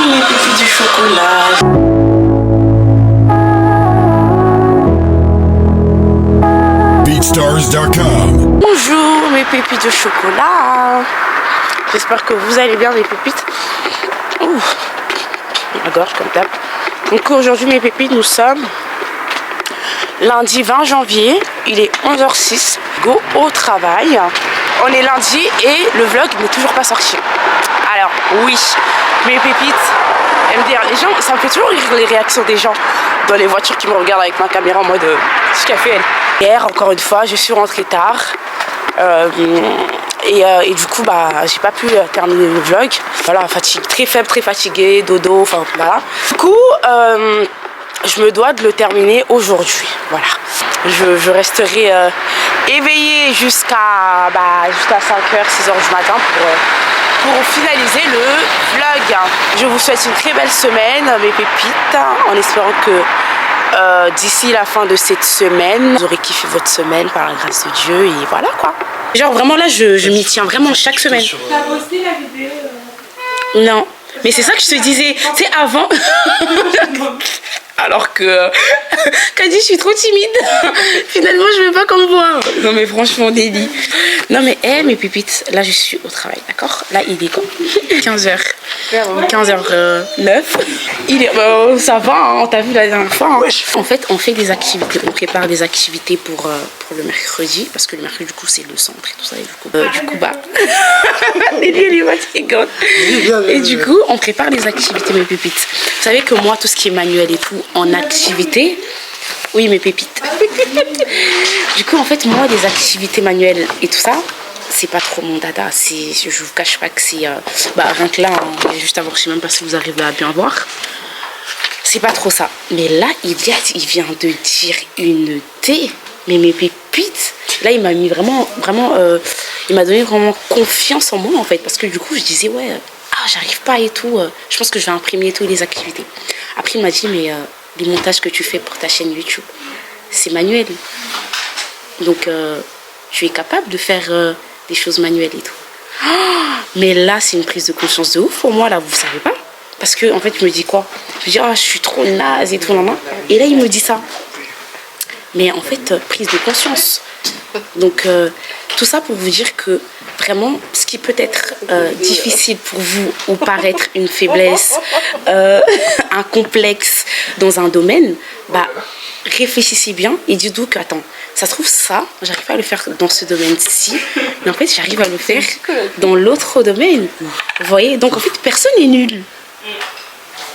mes pépites du chocolat. BeatStars.com. Bonjour mes pépites de chocolat. J'espère que vous allez bien mes pépites. Ouh, la gorge comme d'hab. Donc aujourd'hui mes pépites, nous sommes lundi 20 janvier. Il est 11h06. Go au travail. On est lundi et le vlog n'est toujours pas sorti. Alors oui, mes pépites, MDR, les gens, ça me fait toujours rire les réactions des gens dans les voitures qui me regardent avec ma caméra en mode ce qu'elle fait elle. Hier, encore une fois, je suis rentrée tard et du coup, j'ai pas pu terminer le vlog. Voilà, fatigue, très faible, très fatiguée, dodo, enfin voilà. Du coup, je me dois de le terminer aujourd'hui. Voilà, je resterai éveillée jusqu'à 5h, 6h du matin pour finaliser le vlog. Je vous souhaite une très belle semaine, mes pépites, en espérant que d'ici la fin de cette semaine, vous aurez kiffé votre semaine par la grâce de Dieu et voilà quoi. Genre vraiment là, je m'y tiens vraiment chaque semaine. T'as posté la vidéo Non, mais c'est ça que je te disais, tu sais avant. Alors que Kadi, je suis trop timide. Finalement, je veux pas qu'on me voit. Non mais franchement, délit. Non mais mes pépites, là je suis au travail, d'accord? Là il est quand 15h. 15h09. Il est, ça va, hein, t'as vu la dernière fois. Hein. En fait, on fait des activités. On prépare des activités pour le mercredi. Parce que le mercredi, du coup, c'est le centre et tout ça. Et du coup, Lily, elle est fatigante. Et du coup, on prépare des activités, mes pépites. Vous savez que moi, tout ce qui est manuel et tout, en activité, oui, mes pépites. Du coup, en fait, moi, des activités manuelles et tout ça, c'est pas trop mon dada. Je vous cache pas que c'est... rien que là, hein, juste avant, je sais même pas si vous arrivez à bien voir. C'est pas trop ça. Mais là, il vient de dire une T. Mais mes pépites, là, il m'a mis vraiment... il m'a donné vraiment confiance en moi, en fait. Parce que du coup, je disais, ouais, j'arrive pas et tout. Je pense que je vais imprimer toutes les activités. Après, il m'a dit, mais les montages que tu fais pour ta chaîne YouTube, c'est manuel. Donc, tu es capable de faire des choses manuelles et tout. Mais là, c'est une prise de conscience de ouf pour moi, là, vous savez pas. Parce que, en fait, je me dis quoi? Je me dis, je suis trop naze et tout, nan, nan. Et là, il me dit ça. Mais en fait, prise de conscience. Donc, tout ça pour vous dire que vraiment, ce qui peut être difficile pour vous ou paraître une faiblesse, un complexe dans un domaine, réfléchissez bien et dites-vous que, attends, ça se trouve ça, j'arrive pas à le faire dans ce domaine-ci, mais en fait, j'arrive à le faire dans l'autre domaine. Vous voyez? Donc, en fait, personne n'est nul.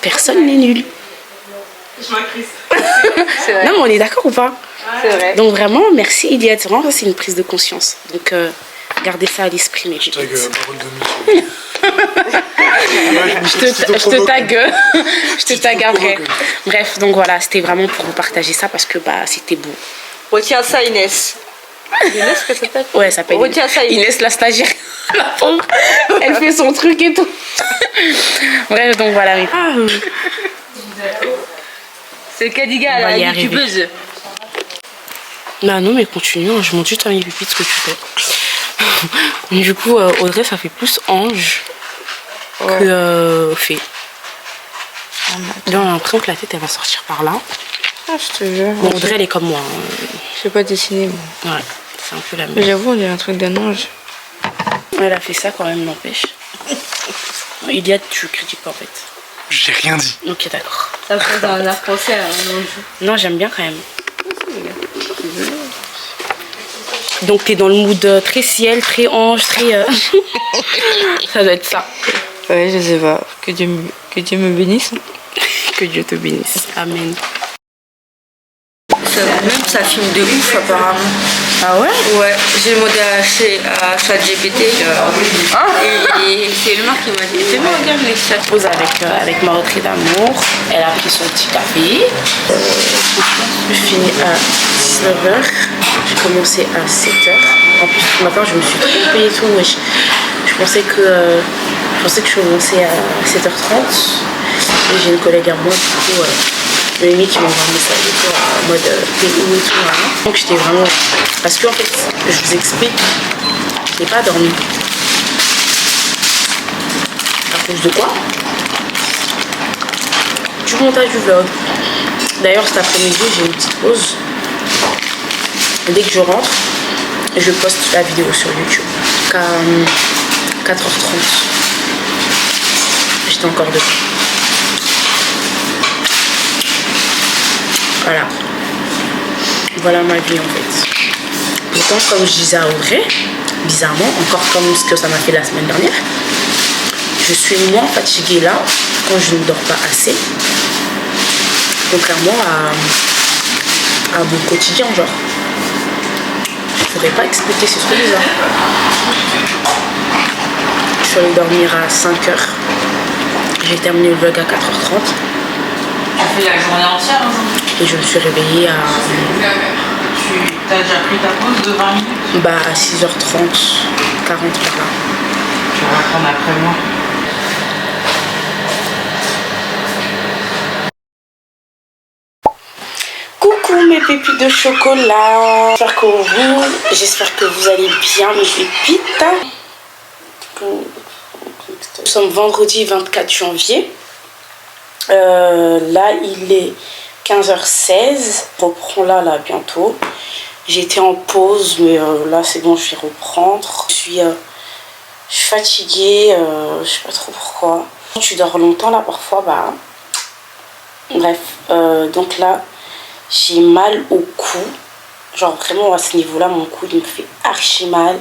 Personne n'est nul. Je m'accrise. Non, mais on est d'accord ou pas? C'est vrai. Donc vraiment, merci Iliad. Vraiment, ça c'est une prise de conscience. Donc gardez ça à l'esprit, mes pépites. Je te taguerai. Bref, donc voilà, c'était vraiment pour vous partager ça parce que c'était beau. Retiens ça, Inès. Inès, que ça s'appelle? Ouais, ça s'appelle Retiens ça, Inès, la stagiaire. La pauvre, elle fait son truc et tout. Bref, donc voilà. C'est Kadiga, la youtubeuse. Non, mais continue, je montre juste à mes pépites ce que tu fais. Du coup, Audrey, ça fait plus ange que fée. Là, on a l'impression que la tête, elle va sortir par là. Je te jure. Bon, Audrey, elle est comme moi. Je sais pas dessiner, moi. Ouais, c'est un peu la même. J'avoue, on dirait un truc d'un ange. Elle a fait ça quand même, n'empêche. Iliad, tu critiques pas en fait. J'ai rien dit. Ok, d'accord. Ça fait dans la français, Non, j'aime bien quand même. Donc t'es dans le mood très ciel, très ange, très... Ça doit être ça. Ouais, je sais pas. Que Dieu me bénisse. Que Dieu te bénisse. Amen. Ça filme de ouf, apparemment. Ah ouais? Ouais, j'ai demandé à ChatGPT. Et c'est le qui m'a dit, c'est bon, regarde, mais ça. Je pose avec ma retraite d'amour. Elle a pris son petit café. Je finis à 19h. J'ai commencé à 7h. En plus, ce matin, je me suis trompée et tout. Je pensais que je commençais à 7h30. Et j'ai une collègue à moi, du coup, le limite qui m'envoie un message et tout, en mode t'es où et tout. Hein. Donc j'étais vraiment. Parce que en fait, je vous explique, je n'ai pas dormi. À cause de quoi? du montage du vlog. D'ailleurs cet après-midi j'ai une petite pause. Dès que je rentre, je poste la vidéo sur YouTube qu'à 4h30. J'étais encore dedans. Voilà. Voilà ma vie en fait. Pourtant comme je disais à Audrey, bizarrement, encore comme ce que ça m'a fait la semaine dernière, je suis moins fatiguée là quand je ne dors pas assez, contrairement à mon quotidien, genre. Je pourrais pas expliquer, c'est trop bizarre. Je suis allée dormir à 5h. J'ai terminé le vlog à 4h30. Tu fais la journée entière aujourd'hui? Et je me suis réveillée à... Tu as déjà pris ta pause de 20 minutes? Bah à 6h30, 40 par là. Tu vas reprendre après moi. Coucou mes pépites de chocolat. J'espère que vous allez bien mes pépites. Nous sommes vendredi 24 janvier. Là il est 15h16. Je reprends là bientôt. J'étais en pause mais là c'est bon, je vais reprendre. Je suis fatiguée, je sais pas trop pourquoi. Tu dors longtemps là parfois, bah bref, donc là j'ai mal au cou, genre vraiment à ce niveau là mon cou il me fait archi mal.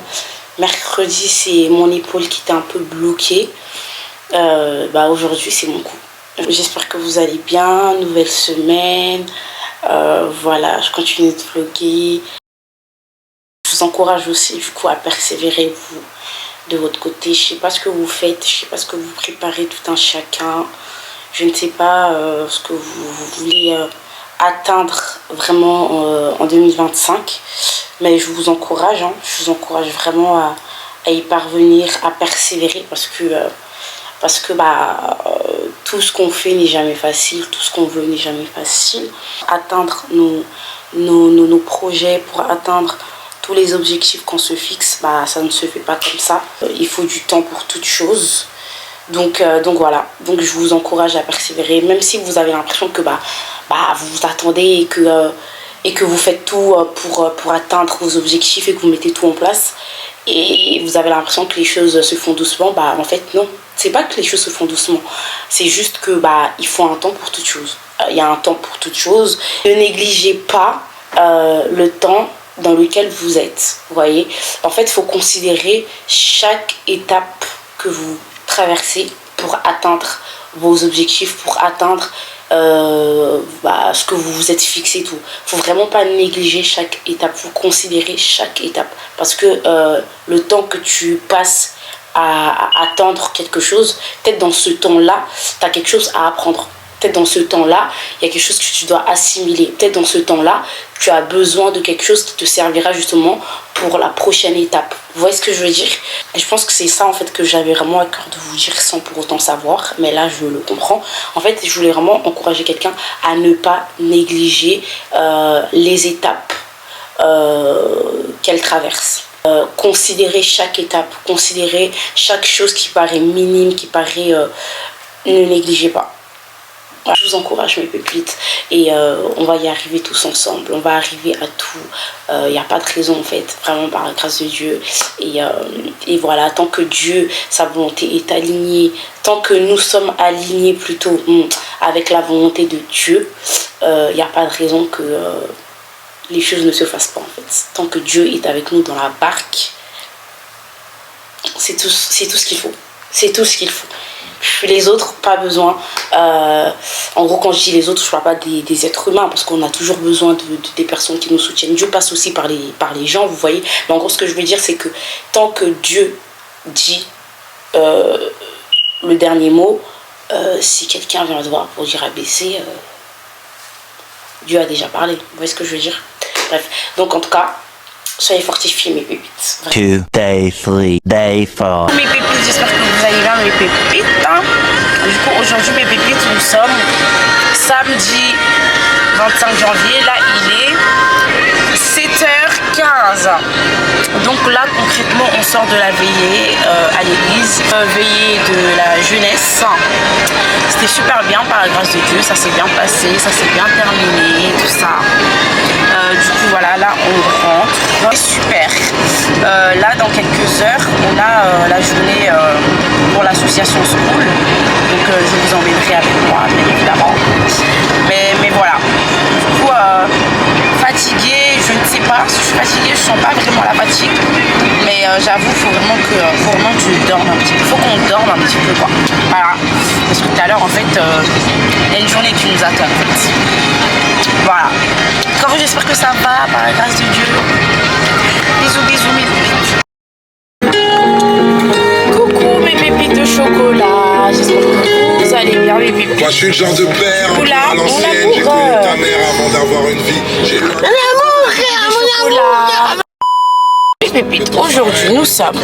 Mercredi c'est mon épaule qui était un peu bloquée, bah aujourd'hui c'est mon cou. J'espère que vous allez bien, nouvelle semaine, voilà, je continue de vlogger. Je vous encourage aussi du coup à persévérer vous de votre côté. Je sais pas ce que vous faites, je sais pas ce que vous préparez tout un chacun, je ne sais pas ce que vous voulez atteindre vraiment en 2025, mais je vous encourage, hein, je vous encourage vraiment à y parvenir, à persévérer parce que bah tout ce qu'on fait n'est jamais facile, tout ce qu'on veut n'est jamais facile. Atteindre nos projets, pour atteindre tous les objectifs qu'on se fixe, bah ça ne se fait pas comme ça. Il faut du temps pour toute chose. Donc voilà, donc je vous encourage à persévérer, même si vous avez l'impression que vous vous attendez et que vous faites tout pour atteindre vos objectifs et que vous mettez tout en place et vous avez l'impression que les choses se font doucement. Bah en fait non, c'est pas que les choses se font doucement, c'est juste que il faut un temps pour toute chose. Il y a un temps pour toute chose. Ne négligez pas le temps dans lequel vous êtes, vous voyez. En fait il faut considérer chaque étape que vous traverser pour atteindre vos objectifs, pour atteindre ce que vous vous êtes fixé, tout. Faut vraiment pas négliger chaque étape, faut considérer chaque étape parce que le temps que tu passes à atteindre quelque chose, peut-être dans ce temps-là, tu as quelque chose à apprendre. Peut-être dans ce temps-là, il y a quelque chose que tu dois assimiler. Peut-être dans ce temps-là, tu as besoin de quelque chose qui te servira justement pour la prochaine étape. Vous voyez ce que je veux dire? Et je pense que c'est ça en fait que j'avais vraiment à cœur de vous dire sans pour autant savoir. Mais là, je le comprends. En fait, je voulais vraiment encourager quelqu'un à ne pas négliger les étapes qu'elle traverse. Considérer chaque étape, considérer chaque chose qui paraît minime, qui paraît... ne négligez pas. Je vous encourage mes pépites et on va y arriver tous ensemble, on va arriver à tout, il n'y a pas de raison en fait, vraiment par la grâce de Dieu et voilà, tant que Dieu, sa volonté est alignée, tant que nous sommes alignés plutôt avec la volonté de Dieu, il n'y a pas de raison que les choses ne se fassent pas en fait. Tant que Dieu est avec nous dans la barque, c'est tout ce qu'il faut, c'est tout ce qu'il faut. Les autres, pas besoin. En gros, quand je dis les autres, je ne parle pas des êtres humains parce qu'on a toujours besoin des personnes qui nous soutiennent. Dieu passe aussi par les gens, vous voyez. Mais en gros, ce que je veux dire, c'est que tant que Dieu dit le dernier mot, si quelqu'un vient te voir pour dire ABC, Dieu a déjà parlé. Vous voyez ce que je veux dire? Bref, donc en tout cas, soyez fortifiés mes pépites. 2 day 3 day 4. Mes pépites, j'espère que vous allez bien mes pépites. Du coup aujourd'hui mes pépites, nous sommes samedi 25 janvier. Là il est 15. Donc là, concrètement, on sort de la veillée à l'église, veillée de la jeunesse. C'était super bien par la grâce de Dieu, ça s'est bien passé, ça s'est bien terminé, tout ça. Du coup, voilà, là, on rentre. C'est super. Là, dans quelques heures, on a la journée pour l'association School. Donc, je vous emmènerai avec moi, bien évidemment. Mais voilà. Du coup, fatiguée, je ne sais pas. Si je suis fatiguée, je sens pas vraiment la fatigue. Mais j'avoue, faut vraiment que je dorme un petit peu. Faut qu'on dorme un petit peu, quoi. Voilà. Parce que tout à l'heure, en fait, il y a une journée qui nous attend, en fait. Voilà. Encore j'espère que ça va, par la grâce de Dieu. Bisous, bisous, mes pépites. Coucou, mes pépites de chocolat. J'espère que vous allez bien, mes pépites. Moi, je suis le genre de père un peu à l'ancienne. J'ai connu ta mère avant d'avoir une vie. J'ai le chocolat. Mes pépites, aujourd'hui, nous sommes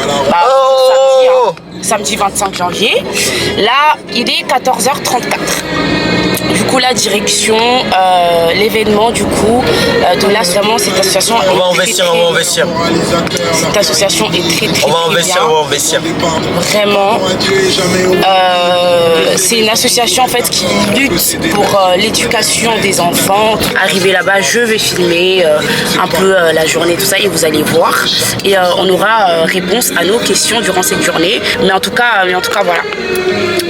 samedi 25 janvier. Là, il est 14h34. Du coup, la direction, l'événement, du coup, de l'association, cette association. On va investir. Cette association est très bien. On va investir. Vraiment. C'est une association en fait qui lutte pour l'éducation des enfants. Arrivé là-bas, je vais filmer un peu la journée, tout ça, et vous allez voir. Et on aura réponse à nos questions durant cette journée. Mais en tout cas, voilà.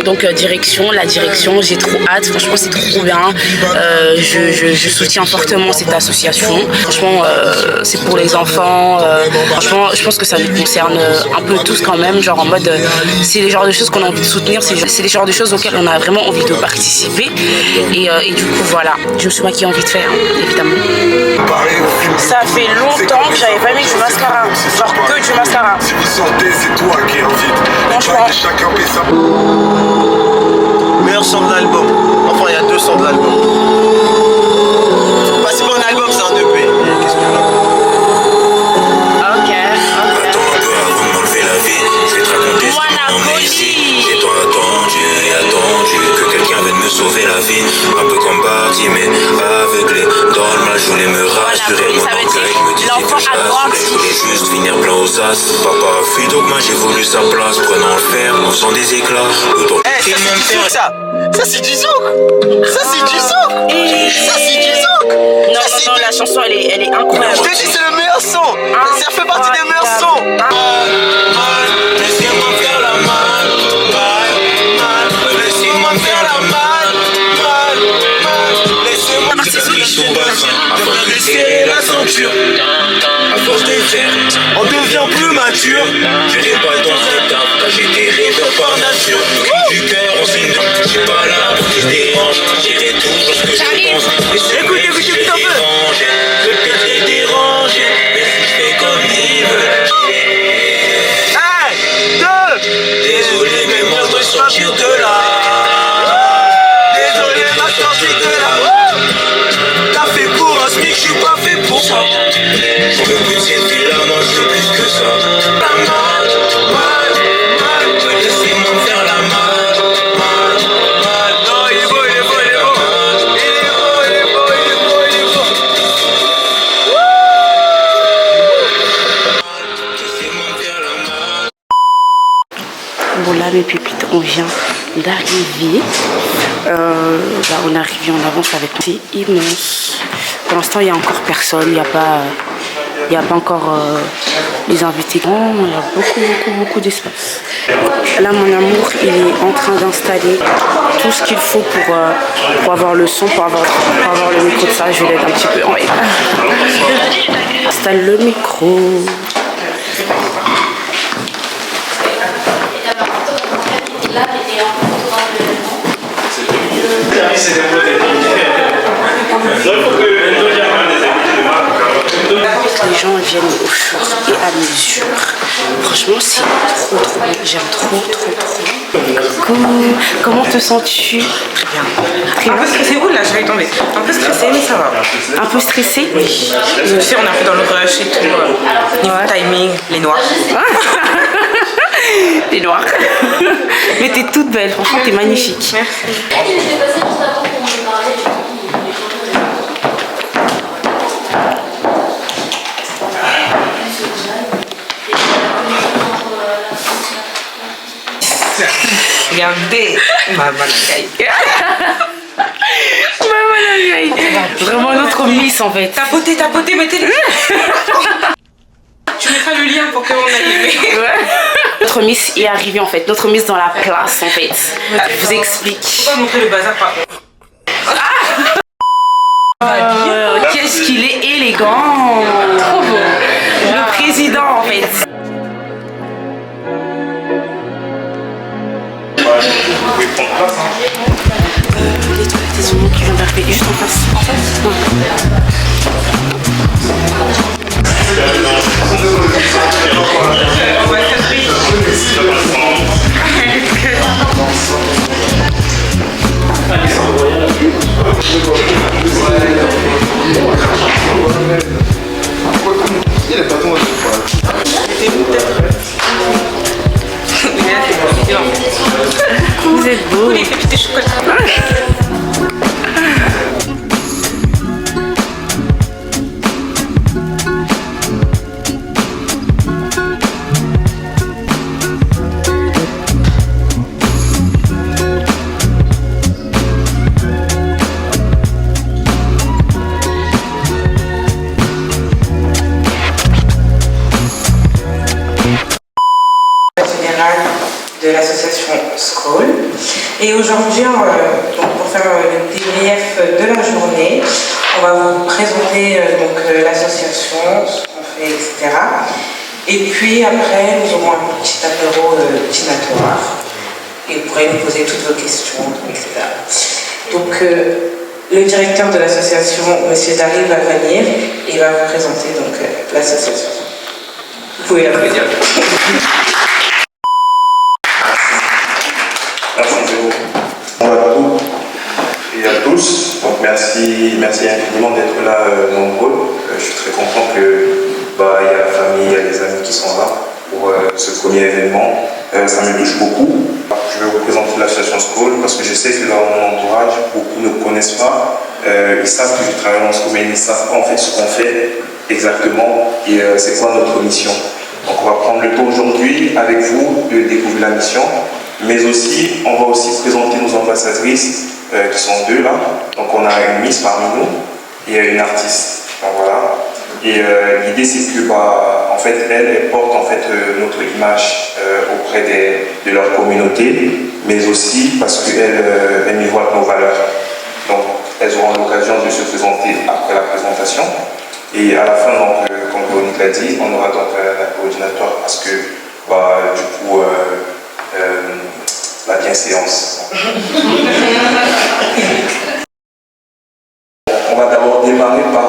Donc la direction, j'ai trop hâte. Franchement, c'est trop bien. Je soutiens fortement cette association. Franchement, c'est pour les enfants. Franchement, je pense que ça nous concerne un peu tous quand même. Genre en mode, c'est les genres de choses qu'on a envie de soutenir. C'est les genres de choses auxquelles on a vraiment envie de participer. Et du coup, voilà. Je me suis maquillée envie de faire, évidemment. Ça fait longtemps que j'avais pas mis du mascara. Genre que du mascara. Si vous sortez, c'est toi qui es en vide. Franchement. Chacun fait sa... Meilleur son de l'album. Enfin, il y a 2 sons de l'album. Bah, c'est pas un album, c'est un EP. Qu'est-ce que Ok. Attends un peu avant de m'enlever la vie. Je vais te raconter ce qu'on en est ici. J'ai tant attendu que quelqu'un vienne me sauver la vie. Un peu comme Barty, mais aveuglé. Dans le mal, je voulais me rassurer. Mon orgueil me disait que je voulais juste finir plein aux as. Papa a fui, donc moi j'ai voulu sa place. Prenant le fer, en faisant des éclats. c'est du zouk, ça. Ça, c'est du zouk. Ça, c'est du zouk. Ça, c'est du zouk. Non, la chanson, elle est incroyable. Je te dis, c'est le meilleur son. Ça fait partie des meilleurs sons. Laissez-moi faire la malle. Laissez-moi faire la malle. Laissez-moi de serrer la ceinture. À force de faire, on devient plus mature. J'irai pas dans cette table, car j'étais rêveur par nature. Le cri du cœur, on signe. J'ai pas la pour qui se dérange. J'irai toujours ce que je pense. Écoute un peu. Le pire est dérangé. Mais si je fais comme il veut. 1, 2. Désolé, mais moi je dois sortir de là. Désolé, ma sortie de là. T'as fait pour un SMIC, je suis pas fait pour ça. Je veux plus de cette vie-là, moi je veux plus que ça. La mal, laissez-moi me faire la mal. Non, il est beau. Laissez-moi me faire la mal. Bon là mes pépites, on vient d'arriver. Là on est arrivé en avance avec nous. C'est immense. Pour l'instant il n'y a encore personne, il n'y a pas encore les invités. Il y a beaucoup d'espace. Là mon amour il est en train d'installer tout ce qu'il faut pour avoir le son, pour avoir le micro de ça. Je vais l'aider un petit peu. Ouais. Installe le micro. Les gens viennent au fur et à mesure. Franchement, c'est trop bien. J'aime trop. Coucou, comment te sens-tu? Très bien. Un peu stressée, oula, j'allais tomber. Un peu stressée, mais ça va. Un peu stressée? Oui. Je sais, on est un peu dans le rush et tout. Niveau timing, les noirs. T'es noire. Mais t'es toute belle, franchement, t'es magnifique. Merci. Regardez. Maman Nangaï. Vraiment notre Miss en fait. Tapotez, mettez-le. Tu mettras le lien pour qu'on aille. Notre Miss est arrivée en fait. Notre Miss dans la place en fait. Je vous explique. Faut pas montrer le bazar par contre. Qu'est-ce qu'il est élégant. Trop beau. Le président en fait. Les toilettes, ils sont qui viennent d'arriver juste en face. Il est pas tombé. Vous êtes beau. Les pépites de chocolat. De l'association Scroll. Et aujourd'hui, pour faire le débrief de la journée, on va vous présenter l'association, ce qu'on fait, etc. Et puis après, nous aurons un petit apéro dînatoire et vous pourrez nous poser toutes vos questions, etc. Donc, le directeur de l'association, M. Dari, va venir et va vous présenter l'association. Vous pouvez l'applaudir. Merci Théo. Bonjour à toutes et à tous. Donc merci infiniment d'être là nombreux. Je suis très content que y a la famille, il y a les amis qui sont là pour ce premier événement. Ça me touche beaucoup. Je vais vous présenter l'association Scroll parce que je sais que dans mon entourage, beaucoup ne connaissent pas. Ils savent que je travaille en Scroll, mais ils ne savent pas en fait ce qu'on fait exactement et c'est quoi notre mission. Donc on va prendre le temps aujourd'hui avec vous de découvrir la mission. Mais aussi, on va aussi présenter nos ambassadrices qui sont deux là. Donc on a une Miss parmi nous et une artiste. Donc, voilà. Et l'idée c'est que en fait, elles portent en fait notre image auprès de leur communauté, mais aussi parce qu'elles miroitent nos valeurs. Donc elles auront l'occasion de se présenter après la présentation. Et à la fin, donc, comme Véronique l'a dit, on aura donc un coordinateur parce que du coup la bienséance. On va d'abord démarrer par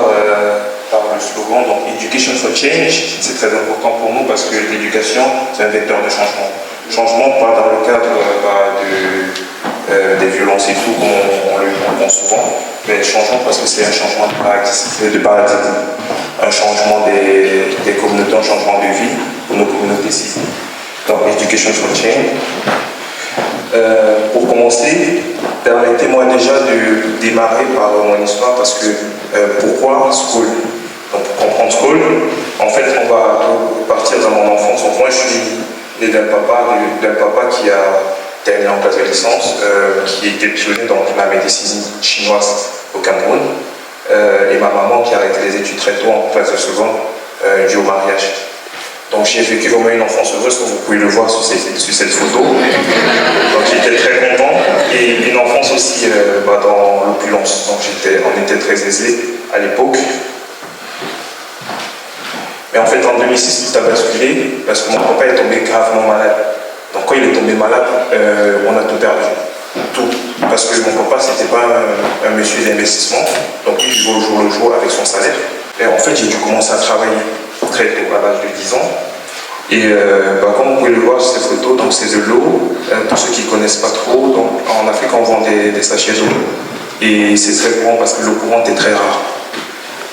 le slogan, donc Education for Change. C'est très important pour nous parce que l'éducation, c'est un vecteur de changement. Changement, pas dans le cadre des violences et tout, comme on le comprend souvent, mais changement parce que c'est un changement de paradigme, un changement des communautés, un changement de vie pour nos communautés civiles. Donc, Education for Change. Pour commencer, permettez-moi déjà de démarrer par mon histoire parce que pourquoi Scroll? Donc pour comprendre Scroll, en fait on va partir dans mon enfance. Moi je suis né d'un papa qui a terminé en classe de licence, qui était pionnier dans la médecine chinoise au Cameroun, et ma maman qui a arrêté les études très tôt en classe de seconde dû au mariage. Donc j'ai vécu vraiment une enfance heureuse, comme vous pouvez le voir sur cette photo. Donc j'étais très content et une enfance aussi dans l'opulence. Donc on était très aisés à l'époque. Mais en fait en 2006 tout a basculé parce que mon papa est tombé gravement malade. Donc quand il est tombé malade, on a tout perdu. Tout. Parce que mon papa c'était pas un monsieur d'investissement. Donc il jouait au jour le jour avec son salaire. Et en fait j'ai dû commencer à travailler très tôt, à l'âge de 10 ans. Et comme vous pouvez le voir sur ces photos, donc c'est de l'eau. Pour ceux qui ne connaissent pas trop, donc en Afrique on vend des sachets d'eau. Et c'est très courant parce que l'eau courante est très rare.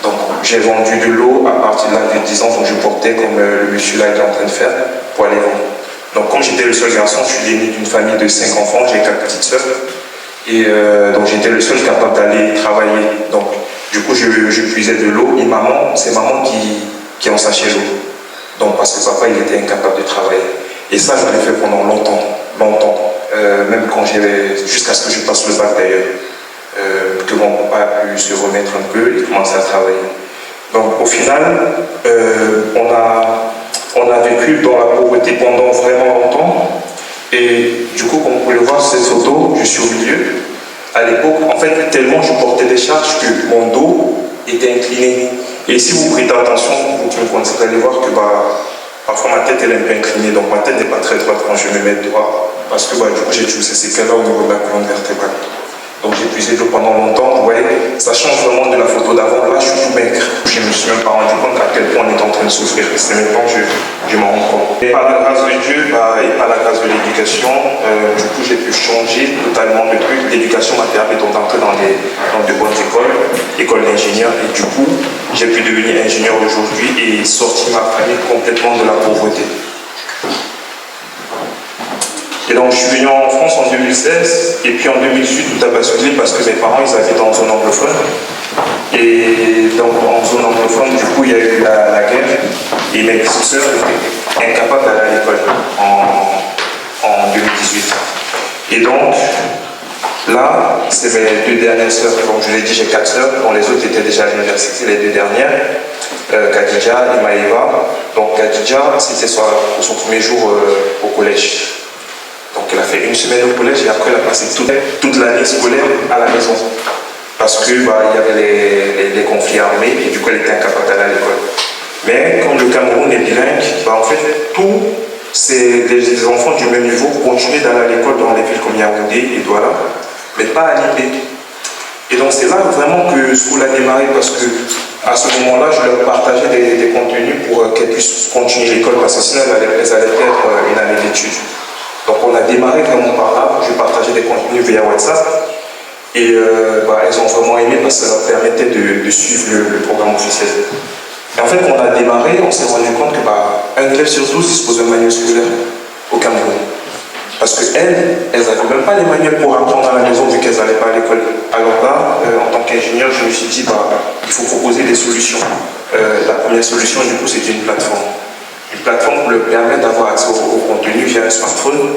Donc j'ai vendu de l'eau à partir de l'âge de 10 ans, donc je portais comme le monsieur là est en train de faire pour aller vendre. Donc comme j'étais le seul garçon, je suis l'aîné d'une famille de 5 enfants, j'ai 4 petites sœurs. Et donc j'étais le seul capable d'aller travailler. Donc du coup je puisais de l'eau et c'est maman qui en sachait l'eau. Donc parce que papa il était incapable de travailler. Et ça je l'ai fait pendant longtemps. même quand jusqu'à ce que je passe le bac d'ailleurs, que mon papa a pu se remettre un peu et commencer à travailler. Donc au final, on a vécu dans la pauvreté pendant vraiment longtemps. Et du coup, comme vous pouvez le voir sur cette photo, je suis au milieu. À l'époque, en fait, tellement je portais des charges que mon dos était incliné. Et si vous prêtez attention, vous allez voir que parfois ma tête elle est un peu inclinée, donc ma tête n'est pas très droite quand je me mets droit, parce que du coup j'ai tous ces séquelles-là au niveau de la colonne vertébrale. Donc j'ai puisé de l'eau pendant longtemps, vous voyez, ça change vraiment de la photo d'avant. Là je suis tout maigre. Je ne me suis même pas rendu compte à quel point on est en train de souffrir. C'est maintenant que je m'en rends compte. Et par la grâce de Dieu et par la grâce de l'éducation, du coup j'ai pu changer totalement le truc. L'éducation m'a permis d'entrer dans de bonnes écoles d'ingénieurs. Et du coup j'ai pu devenir ingénieur aujourd'hui et sortir ma famille complètement de la pauvreté. Et donc je suis venu en France en 2016 et puis en 2018 tout a basculé parce que mes parents ils habitaient en zone anglophone. Et donc en zone anglophone du coup il y a eu la guerre et mes petites sœurs étaient incapables d'aller à l'école en 2018. Et donc là c'est mes deux dernières sœurs, comme je l'ai dit j'ai 4 sœurs, dont les autres étaient déjà à l'université, les deux dernières, Khadija et Maïva. Donc Khadija c'était pour son premier jour au collège. Donc elle a fait une semaine au collège et après elle a passé toute l'année scolaire à la maison. Parce qu'il y avait les conflits armés et du coup elle était incapable d'aller à l'école. Mais comme le Cameroun est bilingue, en fait tous les enfants du même niveau continuaient d'aller à l'école dans les villes comme Yaoundé et Douala, mais pas à Limbé. Et donc c'est là vraiment que School a démarré parce que à ce moment-là je leur partageais des contenus pour qu'elles puissent continuer l'école parce que sinon elles allaient perdre une année d'études. Donc on a démarré vraiment par là, je partageais des contenus via WhatsApp et elles ont vraiment aimé parce que ça leur permettait de suivre le programme officiel. Et en fait quand on a démarré, on s'est rendu compte qu'un élève sur 12 dispose d'un manuel scolaire au Cameroun. Parce qu'elles n'avaient même pas les manuels pour apprendre à la maison vu qu'elles n'allaient pas à l'école. Alors là, en tant qu'ingénieur, je me suis dit il faut proposer des solutions. La première solution du coup c'était une plateforme. Une plateforme pour leur permettre d'avoir accès au contenu via un smartphone.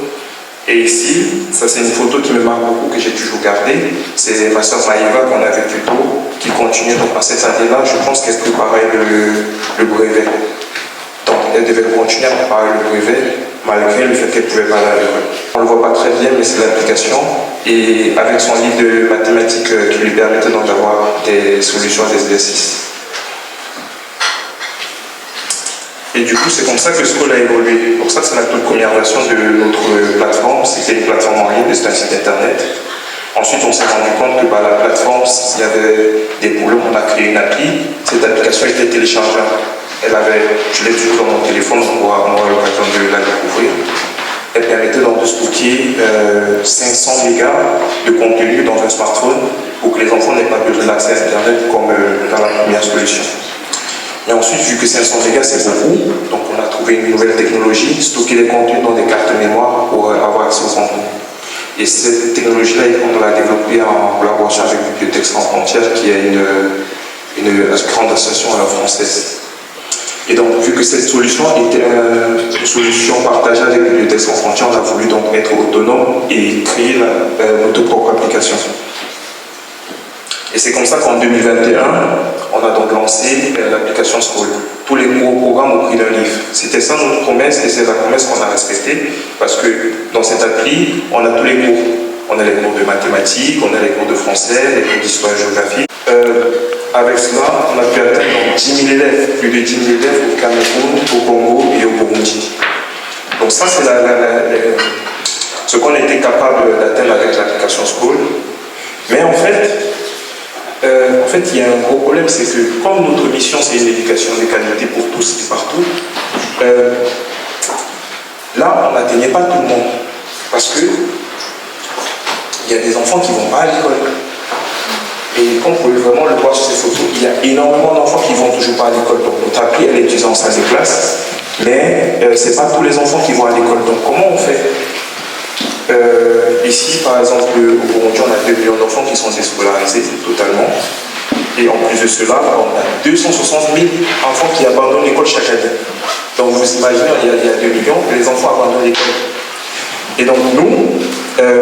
Et ici, ça c'est une photo qui me marque beaucoup, que j'ai toujours gardée. C'est ma soeur Maïva qu'on a vu plus tôt, qui continue. Donc à cette année-là, je pense qu'elle préparait le brevet. Donc elle devait continuer à préparer le brevet, malgré le fait qu'elle ne pouvait pas aller à l'école. On ne le voit pas très bien, mais c'est l'application. Et avec son livre de mathématiques qui lui permettait donc d'avoir des solutions à des exercices. Et du coup, c'est comme ça que School a évolué. Pour ça, c'est la toute première version de notre plateforme. C'était une plateforme en ligne, c'était un site internet. Ensuite, on s'est rendu compte que la plateforme, il y avait des problèmes. On a créé une appli. Cette application était téléchargeable. Je l'ai toujours dans mon téléphone, on aura l'occasion de la découvrir. Elle permettait donc de stocker 500 mégas de contenu dans un smartphone pour que les enfants n'aient pas besoin d'accès à Internet comme dans la première solution. Et ensuite, vu que 500 mégas c'est beaucoup, donc on a trouvé une nouvelle technologie, stocker les contenus dans des cartes mémoire pour avoir accès aux contenus. Et cette technologie-là, on l'a développée en collaboration avec Bibliothèques Sans Frontières, qui est une grande association française. Et donc, vu que cette solution était une solution partagée avec Bibliothèques Sans Frontières, on a voulu donc être autonome et créer notre propre application. Et c'est comme ça qu'en 2021, on a donc lancé l'application School. Tous les nouveaux programmes au prix d'un livre. C'était ça notre promesse et c'est la promesse qu'on a respectée parce que dans cette appli, on a tous les cours. On a les cours de mathématiques, on a les cours de français, les cours d'histoire et géographie. Avec cela, on a pu atteindre 10 000 élèves, plus de 10 000 élèves au Cameroun, au Congo et au Burundi. Donc ça, c'est ce qu'on était capable d'atteindre avec l'application School. Mais en fait, il y a un gros problème, c'est que comme notre mission, c'est une éducation de qualité pour tous et partout, là, on n'atteignait pas tout le monde. Parce que il y a des enfants qui ne vont pas à l'école. Et comme vous pouvez vraiment le voir sur ces photos, il y a énormément d'enfants qui ne vont toujours pas à l'école. Donc notre appli, elle est utilisée en salle de classe, mais ce n'est pas tous les enfants qui vont à l'école. Donc comment on fait? Ici, par exemple, au Burundi, on a 2 millions d'enfants qui sont déscolarisés totalement. Et en plus de cela, on a 260 000 enfants qui abandonnent l'école chaque année. Donc vous imaginez, il y a 2 millions, les enfants abandonnent l'école. Et donc nous,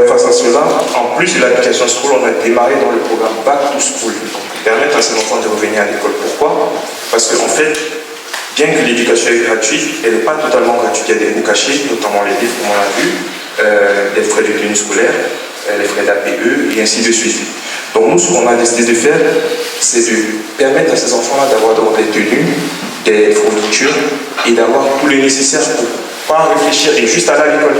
face à cela, en plus de l'application School, on a démarré dans le programme Back to School, pour permettre à ces enfants de revenir à l'école. Pourquoi? Parce qu'en fait, bien que l'éducation est gratuite, elle n'est pas totalement gratuite. Il y a des coûts cachés, notamment les livres, comme on l'a vu, les frais de tenue scolaire, les frais d'APE, et ainsi de suite. Donc nous, ce qu'on a décidé de faire, c'est de permettre à ces enfants-là d'avoir des tenues, des fournitures, et d'avoir tout le nécessaire pour ne pas réfléchir et juste aller à l'école.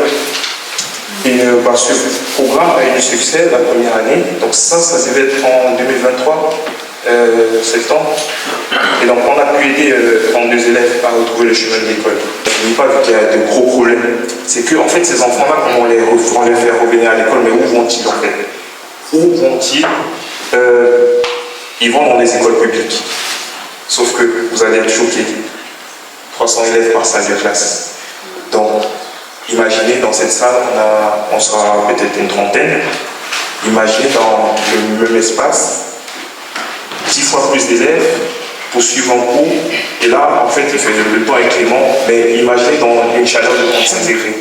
Et ce programme a eu du succès la première année, donc ça devait être en 2023, septembre. Et donc on a pu aider 32 élèves à retrouver le chemin de l'école. Je ne dis pas qu'il y a de gros problèmes, c'est que en fait ces enfants-là, quand on les fait revenir à l'école, mais où vont-ils en fait? Où vont-ils? Ils vont dans les écoles publiques. Sauf que vous allez être choqués. 300 élèves par salle de classe. Donc, imaginez dans cette salle, on sera peut-être une trentaine. Imaginez dans le même espace, 10 fois plus d'élèves pour suivre un cours. Et là, en fait, le temps est clément. Mais imaginez dans une chaleur de 35 degrés.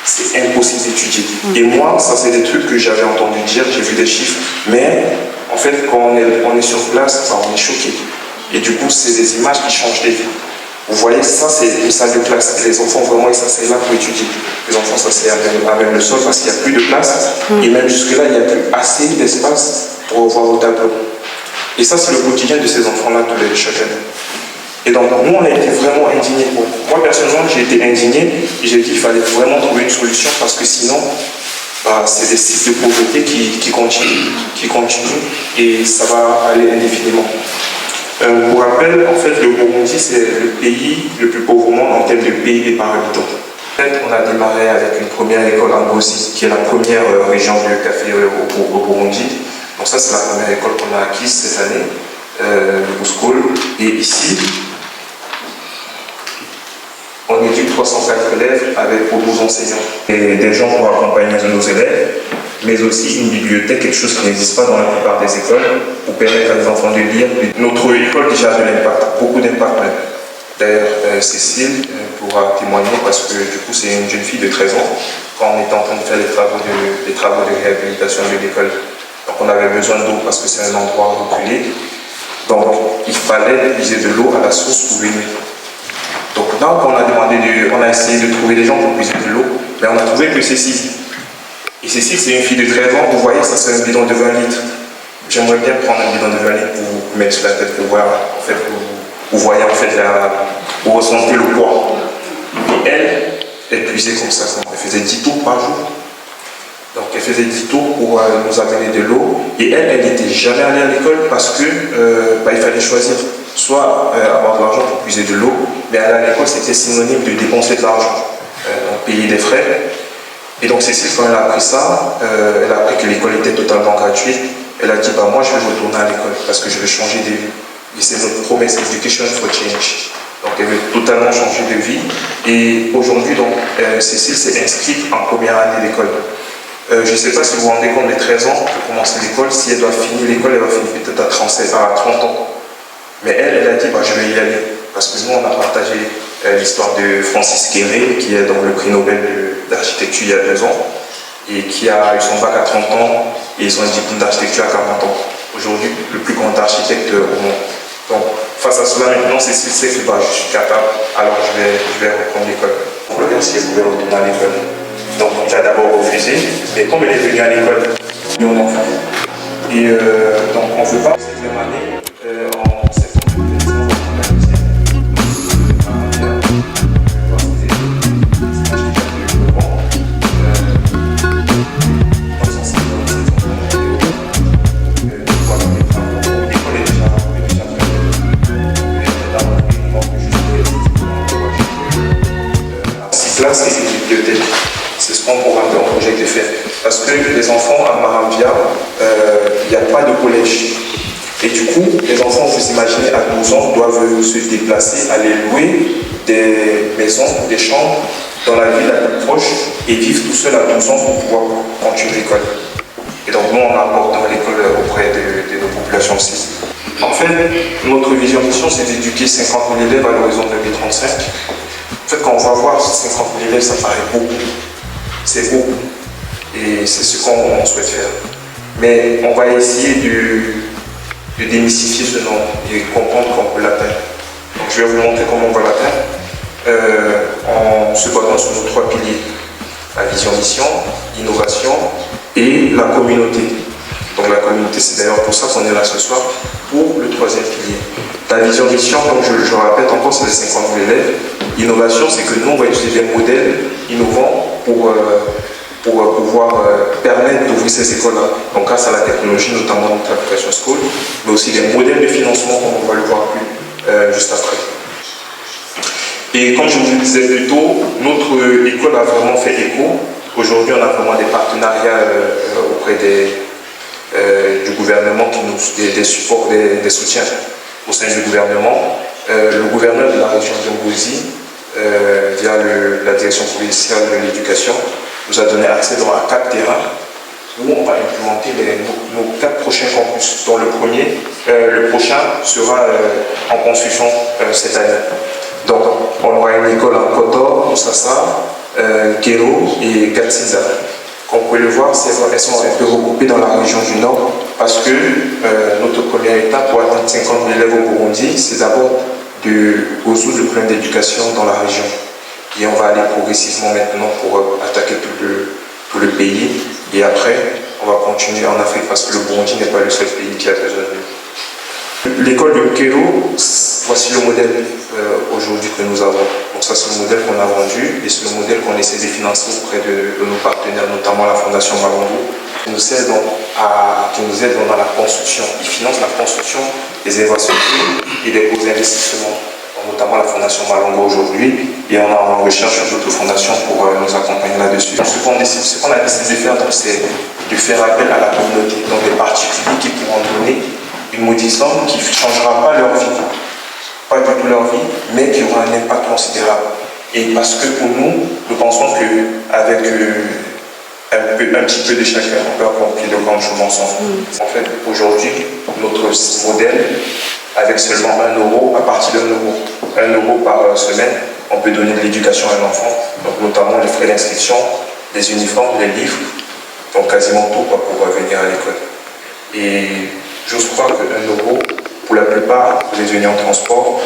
C'est impossible d'étudier. Et moi, ça c'est des trucs que j'avais entendu dire, j'ai vu des chiffres. Mais en fait, quand on est sur place, on est choqué. Et du coup, c'est des images qui changent des vies. Vous voyez, ça c'est une salle de classe. Les enfants, vraiment, ils s'asseyent là pour étudier. Les enfants s'asseyent à même le sol parce qu'il n'y a plus de place. Et même jusque-là, il n'y a plus assez d'espace pour voir au tableau. Et ça, c'est le quotidien de ces enfants-là chaque année. Et donc, nous, on a été vraiment indignés. Moi, personnellement, j'ai été indigné et j'ai dit qu'il fallait vraiment trouver une solution parce que sinon, c'est des cycles de pauvreté qui continuent et ça va aller indéfiniment. Pour rappel, en fait, le Burundi, c'est le pays le plus pauvre au monde en termes de PIB par habitant. En fait, on a démarré avec une première école en Ngozi, qui est la première région de café au Burundi. Donc ça, c'est la première école qu'on a acquise cette année, le School. Et ici, on éduque 304 élèves avec pour 12 enseignants. Et des gens pour accompagner nos élèves, mais aussi une bibliothèque, quelque chose qui n'existe pas dans la plupart des écoles, pour permettre à des enfants de lire. Notre école déjà a de l'impact, beaucoup d'impact même. D'ailleurs, Cécile pourra témoigner parce que du coup c'est une jeune fille de 13 ans, quand on était en train de faire les travaux de réhabilitation de l'école. Donc on avait besoin d'eau parce que c'est un endroit reculé. Donc il fallait puiser de l'eau à la source pour venir. Donc là, on a essayé de trouver des gens pour puiser de l'eau, mais on a trouvé que Cécile. Et Cécile, c'est une fille de 13 ans, vous voyez, ça c'est un bidon de 20 litres. J'aimerais bien prendre un bidon de 20 litres pour vous mettre sur la tête, pour voir, en fait, vous voyez en fait, vous ressentez le poids. Et elle puisait comme ça, elle faisait 10 tours par jour. Donc elle faisait 10 tours pour nous amener de l'eau. Et elle n'était jamais allée à l'école parce que il fallait choisir. Soit avoir de l'argent pour puiser de l'eau, mais aller à l'école c'était synonyme de dépenser de l'argent, donc payer des frais. Et donc Cécile, quand elle a appris ça, elle a appris que l'école était totalement gratuite. Elle a dit moi je vais retourner à l'école parce que je vais changer de vie. Et c'est notre promesse, Education for Change. Donc elle veut totalement changer de vie. Et aujourd'hui, Cécile s'est inscrite en première année d'école. Je ne sais pas si vous vous rendez compte, de 13 ans pour commencer l'école, si elle doit finir l'école, elle va finir peut-être à 30 ans. Mais elle a dit je vais y aller. Parce que nous, on a partagé l'histoire de Francis Kéré, qui est dans le prix Nobel d'architecture il y a 2 ans, et qui a eu son bac à 30 ans et son diplôme d'architecture à 40 ans. Aujourd'hui, le plus grand architecte au monde. Donc, face à cela, maintenant, Cécile sait que je suis capable, alors je vais reprendre l'école. Pour le si elle pouvait retourner à l'école. Donc, on a d'abord refusé, mais comme elle est venue à l'école, mon enfant. Et donc, on ne veut pas cette même année, en septembre 2019, classe et une bibliothèque. C'est ce qu'on projette de faire. Parce que les enfants à Maravia, il n'y a pas de collège. Et du coup, les enfants, vous imaginez, à 12 ans, doivent se déplacer, aller louer des maisons, des chambres dans la ville la plus proche et vivre tout seul à 12 ans pour pouvoir continuer l'école. Et donc, nous, on apporte dans l'école auprès de nos populations aussi. En fait, notre vision mission, c'est d'éduquer 50 000 élèves à l'horizon 2035. En fait, quand on va voir 50 000 élèves, ça paraît beaucoup. c'est beaucoup. Et c'est ce qu'on souhaite faire. Mais on va essayer de démystifier ce nom et comprendre qu'on peut l'atteindre. Donc je vais vous montrer comment on va l'atteindre en se basant sur nos 3 piliers. La vision-mission, l'innovation et la communauté. Donc la communauté, c'est d'ailleurs pour ça qu'on est là ce soir, pour le 3e pilier. La vision-mission, donc je répète encore, c'est les 50 000 élèves. L'innovation, c'est que nous, on va utiliser des modèles innovants pour pouvoir permettre d'ouvrir ces écoles-là. Donc grâce à la technologie, notamment notre application School, mais aussi des modèles de financement, comme on va le voir plus juste après. Et comme je vous le disais plus tôt, notre école a vraiment fait écho. Aujourd'hui, on a vraiment des partenariats auprès du gouvernement, des supports, des soutiens au sein du gouvernement. Le gouverneur de la région d'Ombouzi, via la direction provinciale de l'éducation, nous a donné accès à 4 terrains où on va implémenter nos 4 prochains campus, dont le prochain sera en construction cette année. Donc, on aura une école en Kotor, Moussassa, Kéro et Gatsinza. Comme vous pouvez le voir, elles sont un peu regroupées dans la région du Nord parce que notre première étape pour atteindre 50 000 élèves au Burundi, c'est d'abord de résoudre le problème d'éducation dans la région. Et on va aller progressivement maintenant pour attaquer tout le pays. Et après, on va continuer en Afrique parce que le Burundi n'est pas le seul pays qui a besoin de nous. L'école de Mkero, voici le modèle aujourd'hui que nous avons. Donc ça, c'est le modèle qu'on a vendu et c'est le modèle qu'on essaie de financer auprès de nos partenaires, notamment la Fondation Malongo, qui nous aide dans la construction. Ils financent la construction des infrastructures et des gros investissements, notamment la Fondation Malongo aujourd'hui, et on est en recherche d'autres fondations pour nous accompagner là-dessus. Ce qu'on a décidé de faire, c'est de faire appel à la communauté, donc des particuliers qui pourront donner une maudite somme qui ne changera pas leur vie, pas du tout leur vie, mais qui aura un impact considérable. Et parce que pour nous, nous pensons qu'avec un petit peu de chacun, on peut accomplir de grandes choses ensemble. En fait, aujourd'hui, notre modèle, avec seulement 1 euro, à partir de 1 euro par semaine, on peut donner de l'éducation à un enfant, donc notamment les frais d'inscription, les uniformes, les livres, donc quasiment tout pour pouvoir venir à l'école. Et j'ose croire que 1 euro, pour la plupart, vous êtes venus en transport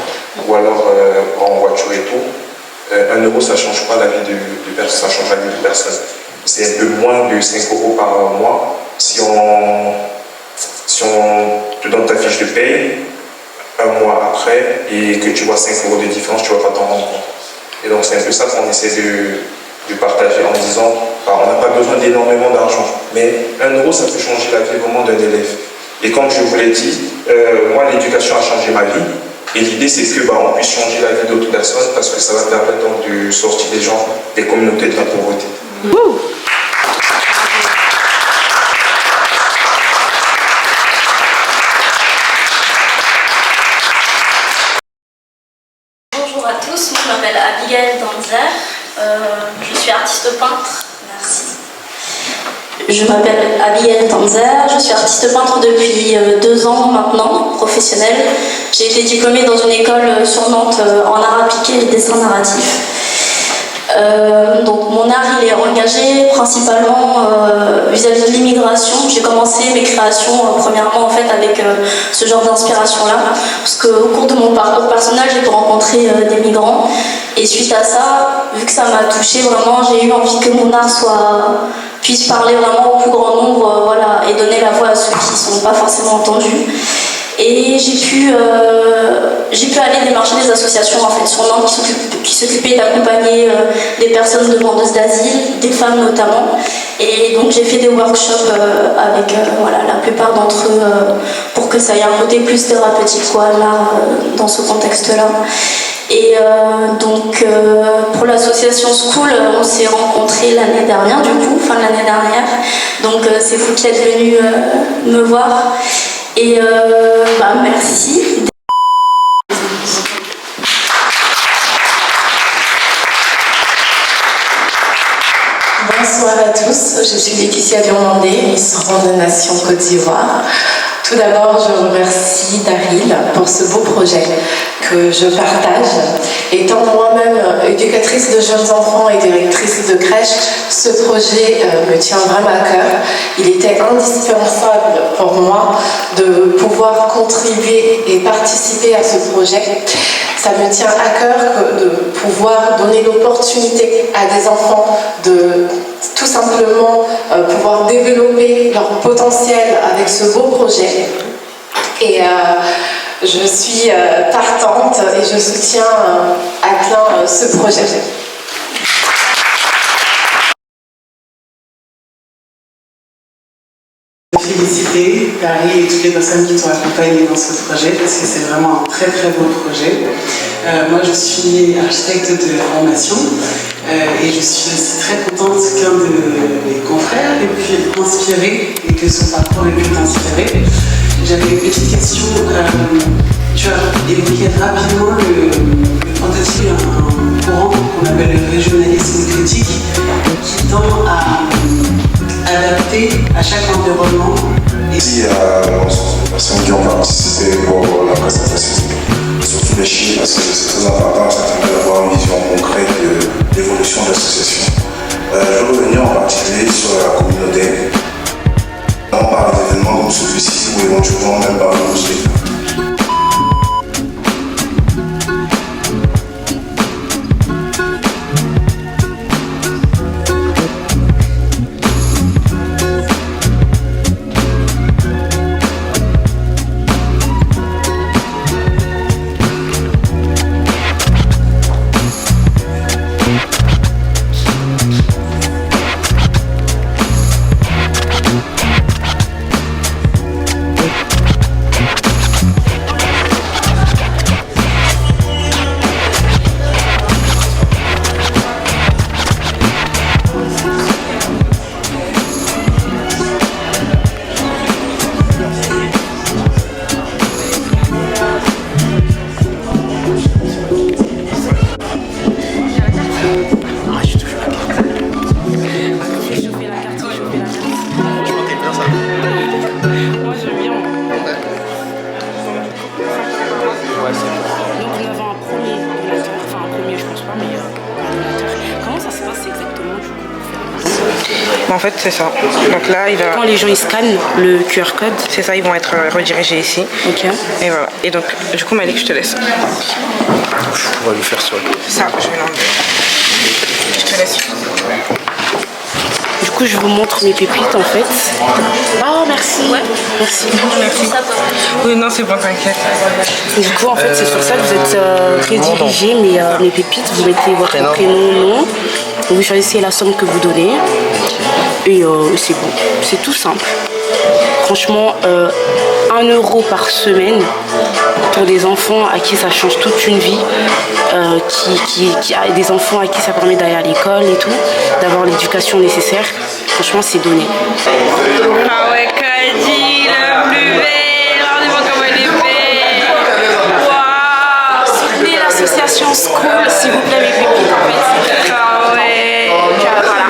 ou alors en voiture et tout, 1 euro, ça ne change pas la vie de personne, ça change la vie de personne. C'est un peu moins de 5 euros par mois. Si on te donne ta fiche de paye, 1 mois après, et que tu vois 5 euros de différence, tu ne vas pas t'en rendre compte. Et donc c'est un peu ça qu'on essaie de partager en disant, on n'a pas besoin d'énormément d'argent, mais 1 euro, ça peut changer la vie vraiment d'un élève. Et comme je vous l'ai dit, moi l'éducation a changé ma vie. Et l'idée c'est que on puisse changer la vie d'autres personnes parce que ça va permettre donc de sortir des gens des communautés de la pauvreté. Bonjour à tous, je m'appelle Abigail Danzer, je suis artiste peintre. Merci. Je m'appelle Abigail Tanzer, je suis artiste peintre depuis 2 ans maintenant, professionnelle. J'ai été diplômée dans une école sur Nantes en art appliqué et dessin narratif. Donc mon art il est engagé principalement vis-à-vis de l'immigration. J'ai commencé mes créations premièrement en fait avec ce genre d'inspiration là parce qu'au cours de mon parcours personnel j'ai pu rencontrer des migrants et suite à ça, vu que ça m'a touchée vraiment, j'ai eu envie que mon art puisse parler vraiment au plus grand nombre, voilà, et donner la voix à ceux qui ne sont pas forcément entendus. Et j'ai pu aller démarcher des associations en fait, sur Nantes qui s'occupaient d'accompagner des personnes demandeuses d'asile, des femmes notamment. Et donc j'ai fait des workshops avec la plupart d'entre eux pour que ça ait un côté plus thérapeutique là, dans ce contexte-là. Et donc pour l'association School, on s'est rencontrés l'année dernière fin de l'année dernière. Donc c'est vous qui êtes venus me voir. Et merci. Bonsoir à tous, je suis Laetitia Diomandé, Miss Grande Nation Côte d'Ivoire. Tout d'abord, je remercie Daryl pour ce beau projet que je partage. Étant moi-même éducatrice de jeunes enfants et directrice de crèche, ce projet me tient vraiment à cœur. Il était indispensable pour moi de pouvoir contribuer et participer à ce projet. Ça me tient à cœur de pouvoir donner l'opportunité à des enfants de tout simplement pouvoir développer leur potentiel avec ce beau projet. Et je suis partante et je soutiens à plein ce projet. Féliciter Paris et toutes les personnes qui t'ont accompagné dans ce projet parce que c'est vraiment un très très beau projet. Moi je suis architecte de formation et je suis aussi très contente qu'un de mes confrères ait pu être inspiré et que son parcours ait pu t'inspirer. J'avais une petite question. Tu as évoqué rapidement le fantasme, un courant qu'on appelle le régionalisme critique qui tend à adapter à chaque environnement. Merci à l'ensemble des personnes qui ont participé pour la présentation, surtout les chiffres, parce que c'est très important, ça permet d'avoir une vision concrète de l'évolution de l'association. Je veux revenir en particulier sur la communauté, non par des événements comme celui-ci ou éventuellement même par le musée. En fait, c'est ça. Donc là, quand les gens ils scannent le QR code, c'est ça, ils vont être redirigés ici. Ok. Et voilà. Et donc, du coup, Malik, je te laisse. On va lui faire ça. Ça, je vais l'enlever. Je te laisse. Du coup, je vous montre mes pépites en fait. Oh, merci. Ouais. Merci. Merci. Oui, non, c'est bon, t'inquiète. Du coup, en fait, c'est sur ça que vous êtes rédirigé mes pépites. Vous mettez votre prénom, nom. Vous choisissez la somme que vous donnez. Et c'est bon. C'est tout simple. Franchement, 1 € par semaine pour des enfants à qui ça change toute une vie, qui a des enfants à qui ça permet d'aller à l'école et tout, d'avoir l'éducation nécessaire. Franchement, c'est donné. Ah ouais, Kadi, la plus belle. Regardez-moi comme elle est belle. Waouh. Soutenez l'association School, s'il vous plaît, mes pépites, en fait. Ah ouais. Voilà.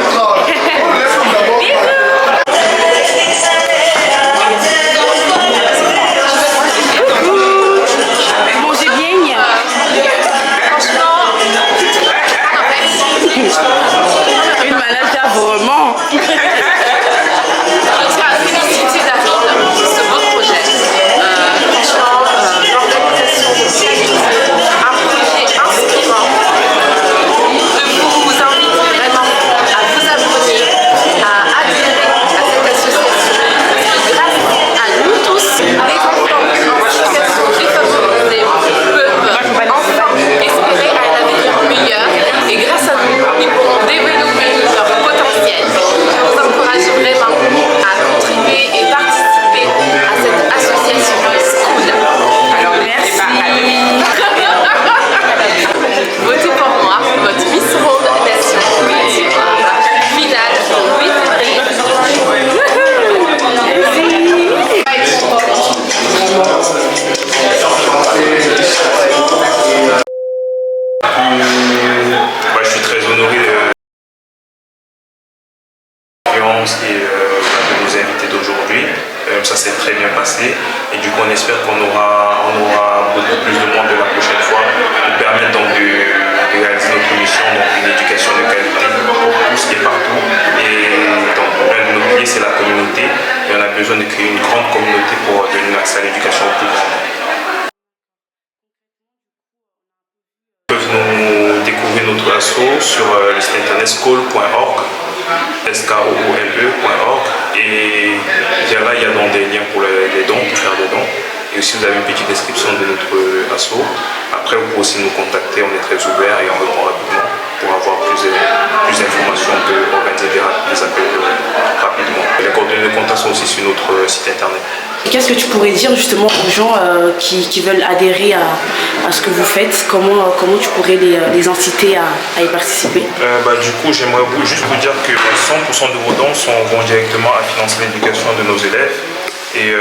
Une malade vraiment. Je suis très honoré et de nos invités d'aujourd'hui. ça s'est très bien passé. Et du coup, on espère qu'on aura beaucoup plus de monde la prochaine fois pour permettre donc de réaliser notre mission, donc une éducation de qualité pour tous et partout. Et donc, l'un de nos piliers, c'est la communauté. Et on a besoin de créer une grande communauté pour donner l'accès à l'éducation au plus grand nombre. Nous découvrir notre asso sur le site internet skool.org, skoole.org, et via là il y a donc des liens pour les dons, pour faire des dons, et aussi vous avez une petite description de notre asso. Après vous pouvez aussi nous contacter, on est très ouvert et on répond rapidement. Pour avoir plus d'informations, on peut organiser des appels rapidement. Les coordonnées de contact sont aussi sur notre site internet. Qu'est-ce que tu pourrais dire justement aux gens qui veulent adhérer à ce que vous faites? Comment tu pourrais les inciter à y participer? Du coup, j'aimerais juste vous dire que 100% de vos dons vont directement à financer l'éducation de nos élèves et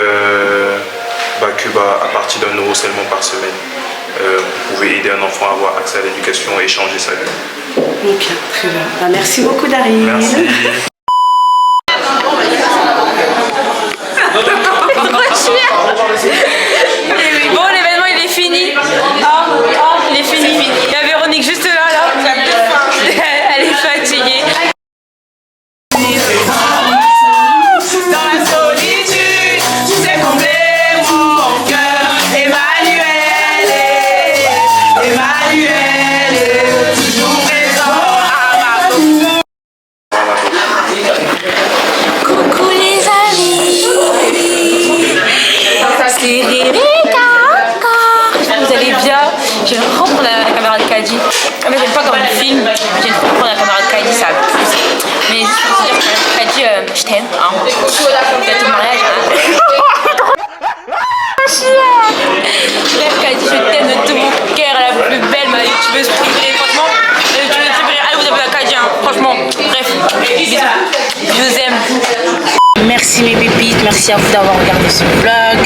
à partir d'1 euro seulement par semaine, vous pouvez aider un enfant à avoir accès à l'éducation et changer sa vie. Ok, très bien. Merci beaucoup, Daryl. Merci. Bon, l'événement il est fini. Il est fini. Il y a Véronique juste là. Elle est fatiguée. Dans la solitude, tu sais combler mon cœur. Emmanuel est toujours présent à ma vie. Coucou les amis. C'est Rebecca. Vous allez bien? J'aime trop prendre la caméra de Kadi. Mais j'aime pas comme le film. J'aime trop prendre la caméra de Kadi, ça plus. Mais juste pour te dire que Kadi, je t'aime. T'as ton mariage. Bref, Kadi, je t'aime de tout mon cœur. La plus belle, ma youtubeuse préférée. Franchement, la youtubeuse préférée. Allez vous appeler la Kadi, franchement. Bref, bisous. Je vous aime. Merci mes pépites, merci à vous d'avoir regardé ce vlog.